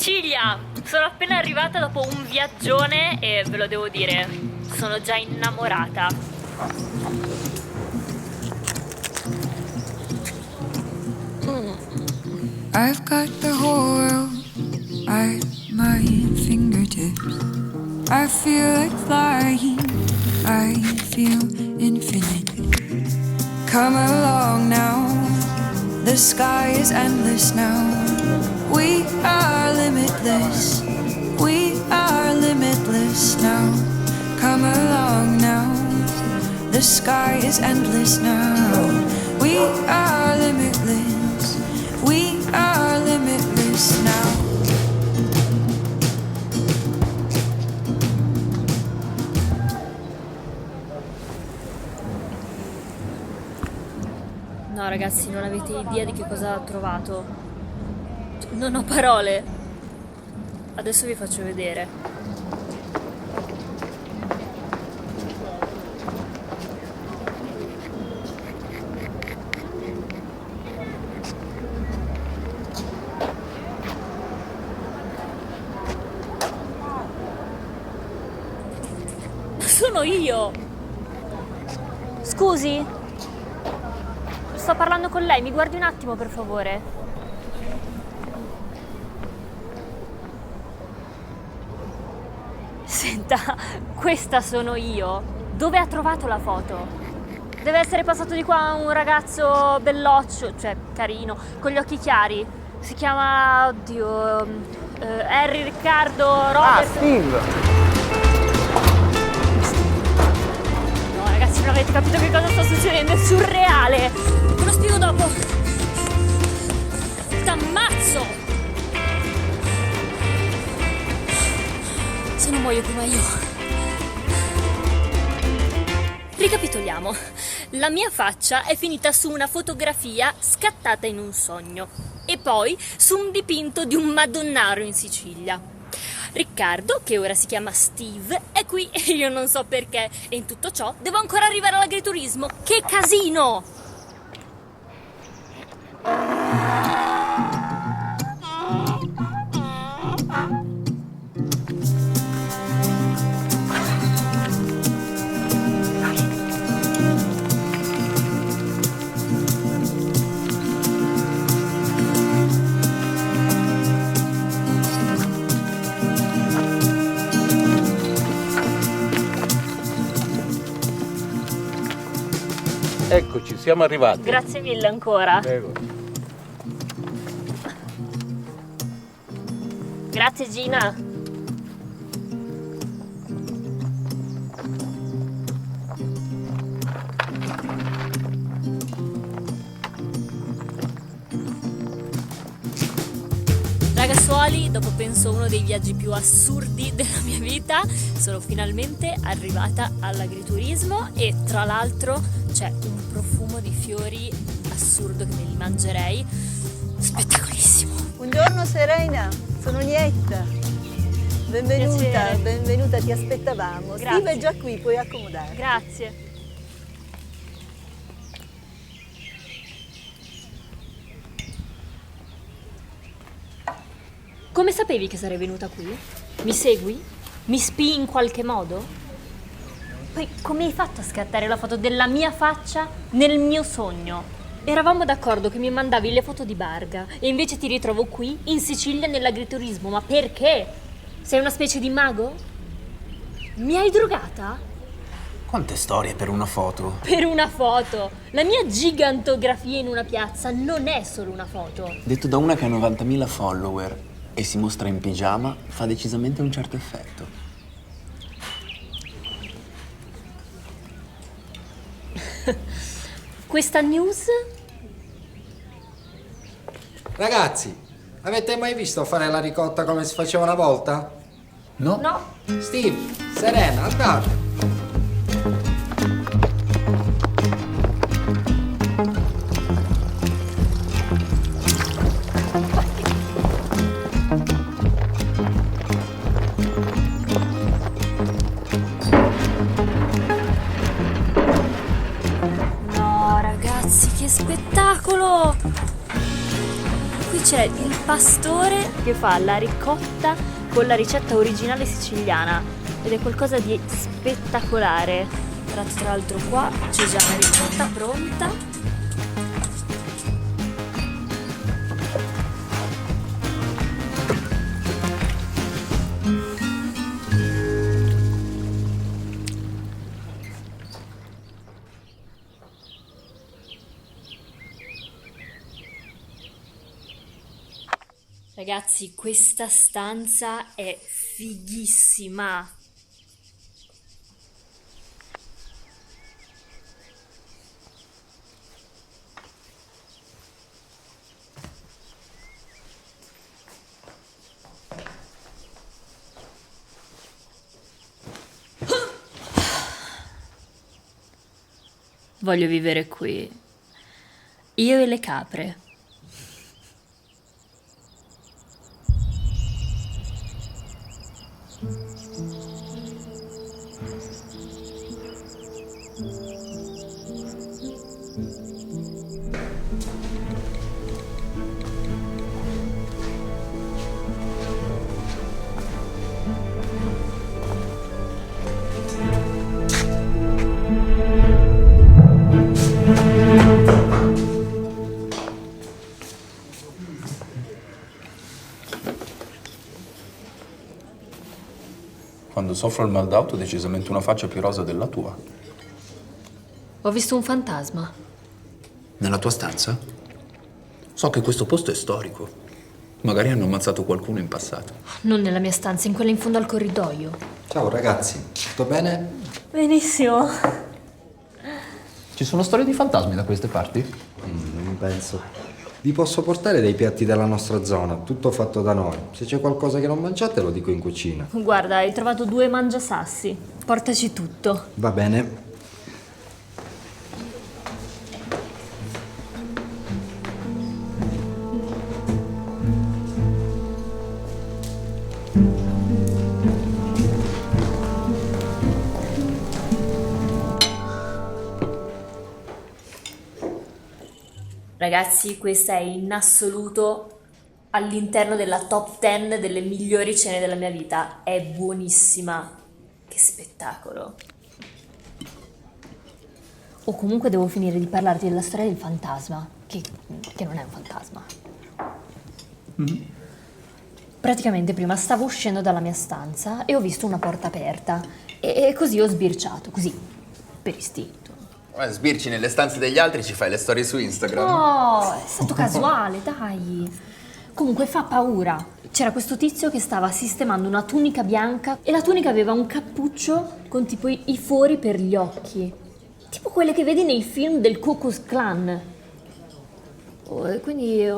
Sicilia! Sono appena arrivata dopo un viaggione e ve lo devo dire, sono già innamorata. I've got the whole world at my fingertips. I feel like flying, I feel infinite. Come along now, the sky is endless now. We are limitless, we are limitless now. Come along now, the sky is endless now. We are limitless, we are limitless now. No ragazzi, non avete idea di che cosa ho trovato. Non ho parole. Adesso vi faccio vedere. Sono io! Scusi? Sto parlando con lei, mi guardi un attimo per favore? Senta, questa sono io. Dove ha trovato la foto? Deve essere passato di qua un ragazzo belloccio, cioè carino, con gli occhi chiari. Si chiama, oddio, Harry Riccardo Robert. Steve! No ragazzi, non avete capito che cosa sta succedendo, è surreale. Ve lo spiego dopo. T'ammazzo! Se non muoio prima io. Ricapitoliamo. La mia faccia è finita su una fotografia scattata in un sogno e poi su un dipinto di un Madonnaro in Sicilia. Riccardo, che ora si chiama Steve, è qui e io non so perché, e in tutto ciò devo ancora arrivare all'agriturismo. Che casino! Eccoci, siamo arrivati. Grazie mille ancora. Prego. Grazie Gina. Ragazzuoli, dopo penso uno dei viaggi più assurdi della mia vita, sono finalmente arrivata all'agriturismo e tra l'altro c'è un profumo di fiori assurdo che me li mangerei. Spettacolissimo. Buongiorno Serena, sono Nietta. Benvenuta, Piacere. benvenuta, ti aspettavamo. Grazie. Steve è già qui, puoi accomodare. Grazie. Come sapevi che sarei venuta qui? Mi segui? Mi spii in qualche modo? Poi come hai fatto a scattare la foto della mia faccia nel mio sogno? Eravamo d'accordo che mi mandavi le foto di Barga e invece ti ritrovo qui in Sicilia nell'agriturismo, ma perché? Sei una specie di mago? Mi hai drogata? Quante storie per una foto? Per una foto! La mia gigantografia in una piazza non è solo una foto. Detto da una che ha 90.000 follower e si mostra in pigiama, fa decisamente un certo effetto. Questa news? Ragazzi, avete mai visto fare la ricotta come si faceva una volta? No? No. Steve, Serena, andate. No, ragazzi, che spettacolo! Qui c'è c'è il pastore che fa la ricotta con la ricetta originale siciliana ed è qualcosa di spettacolare. Tra l'altro qua c'è già la ricetta pronta. Ragazzi, questa stanza è fighissima. Voglio vivere qui. Io e le capre. Quando soffro il mal d'auto ho decisamente una faccia più rosa della tua. Ho visto un fantasma. Nella tua stanza? So che questo posto è storico. Magari hanno ammazzato qualcuno in passato. Non nella mia stanza, in quella in fondo al corridoio. Ciao ragazzi, tutto bene? Benissimo. Ci sono storie di fantasmi da queste parti? Non penso. Vi posso portare dei piatti della nostra zona, tutto fatto da noi. Se c'è qualcosa che non mangiate lo dico in cucina. Guarda, hai trovato 2 mangiasassi. Portaci tutto. Va bene. Ragazzi, questa è in assoluto all'interno della top 10 delle migliori cene della mia vita. È buonissima. Che spettacolo. O comunque devo finire di parlarti della storia del fantasma, che non è un fantasma. Praticamente prima stavo uscendo dalla mia stanza e ho visto una porta aperta e così ho sbirciato, così, per istinto. Sbirci nelle stanze degli altri, ci fai le storie su Instagram. No, è stato casuale, dai. Comunque fa paura. C'era questo tizio che stava sistemando una tunica bianca e la tunica aveva un cappuccio con tipo i fori per gli occhi. Tipo quelle che vedi nei film del Ku Klux Klan. E quindi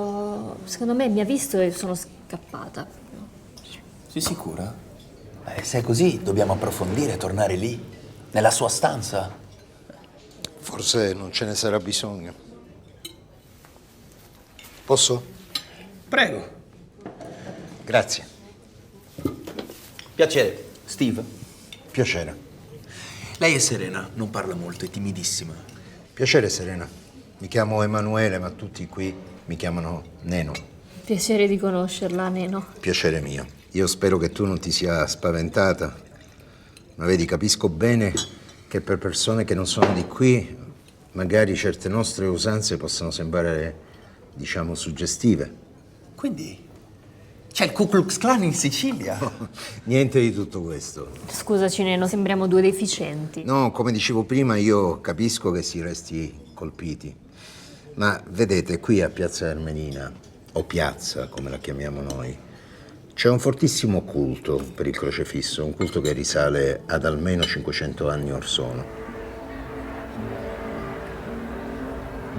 secondo me mi ha visto e sono scappata. Sei sicura? Se è così, dobbiamo approfondire, tornare lì, nella sua stanza. Forse non ce ne sarà bisogno. Posso? Prego. Grazie. Piacere. Steve? Piacere. Lei è Serena, non parla molto, è timidissima. Piacere, Serena. Mi chiamo Emanuele, ma tutti qui mi chiamano Neno. Piacere di conoscerla, Neno. Piacere mio. Io spero che tu non ti sia spaventata, ma vedi, capisco bene che per persone che non sono di qui, magari certe nostre usanze possono sembrare, diciamo, suggestive. Quindi c'è il Ku Klux Klan in Sicilia? Niente di tutto questo. Scusaci, Neno, sembriamo 2 deficienti. No, come dicevo prima, io capisco che si resti colpiti. Ma vedete, qui a Piazza Armenina, o Piazza, come la chiamiamo noi, c'è un fortissimo culto per il crocefisso, un culto che risale ad almeno 500 anni or sono.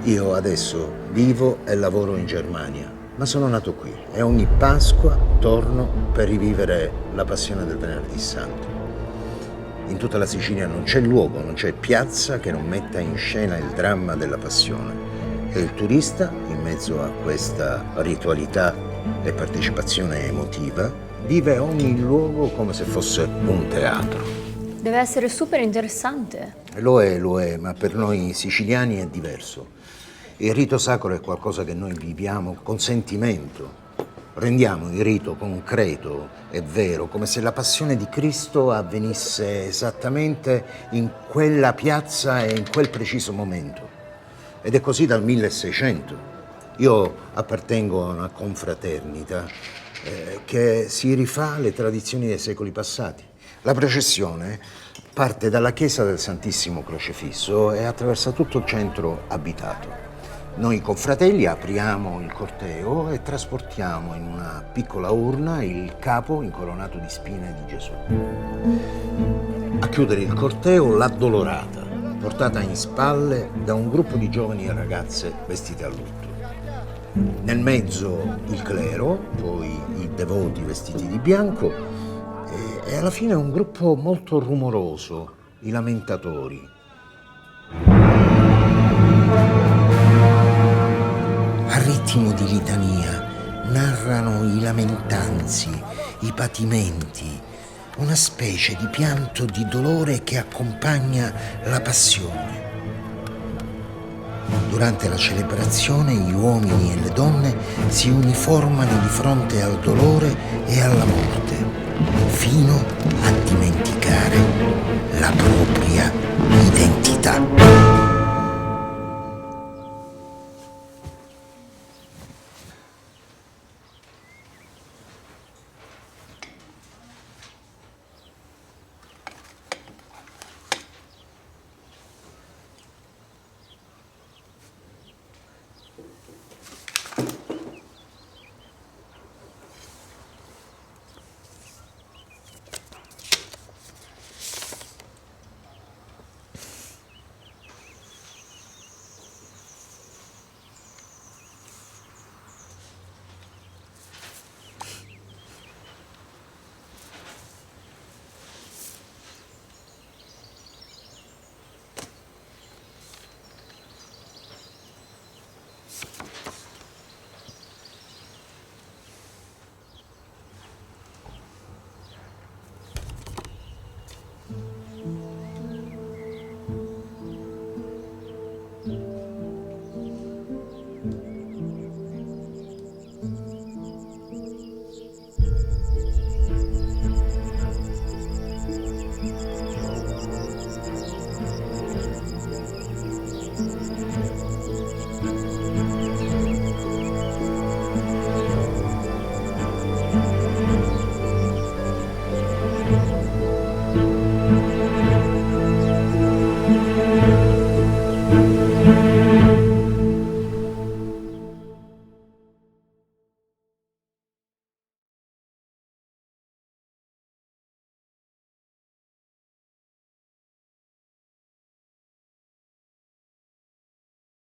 Io adesso vivo e lavoro in Germania, ma sono nato qui e ogni Pasqua torno per rivivere la passione del Venerdì Santo. In tutta la Sicilia non c'è luogo, non c'è piazza che non metta in scena il dramma della passione. E il turista, in mezzo a questa ritualità e partecipazione emotiva, vive ogni luogo come se fosse un teatro. Deve essere super interessante. Lo è, ma per noi siciliani è diverso. Il rito sacro è qualcosa che noi viviamo con sentimento. Rendiamo il rito concreto e vero, come se la passione di Cristo avvenisse esattamente in quella piazza e in quel preciso momento. Ed è così dal 1600. Io appartengo a una confraternita che si rifà alle tradizioni dei secoli passati. La processione parte dalla chiesa del Santissimo Crocefisso e attraversa tutto il centro abitato. Noi confratelli apriamo il corteo e trasportiamo in una piccola urna il capo incoronato di spine di Gesù. A chiudere il corteo l'addolorata, portata in spalle da un gruppo di giovani e ragazze vestite a lutto. Nel mezzo il clero, poi i devoti vestiti di bianco e alla fine un gruppo molto rumoroso, i lamentatori. A ritmo di litania narrano i lamentanzi, i patimenti, una specie di pianto di dolore che accompagna la passione. Durante la celebrazione gli uomini e le donne si uniformano di fronte al dolore e alla morte, fino a dimenticare la propria identità.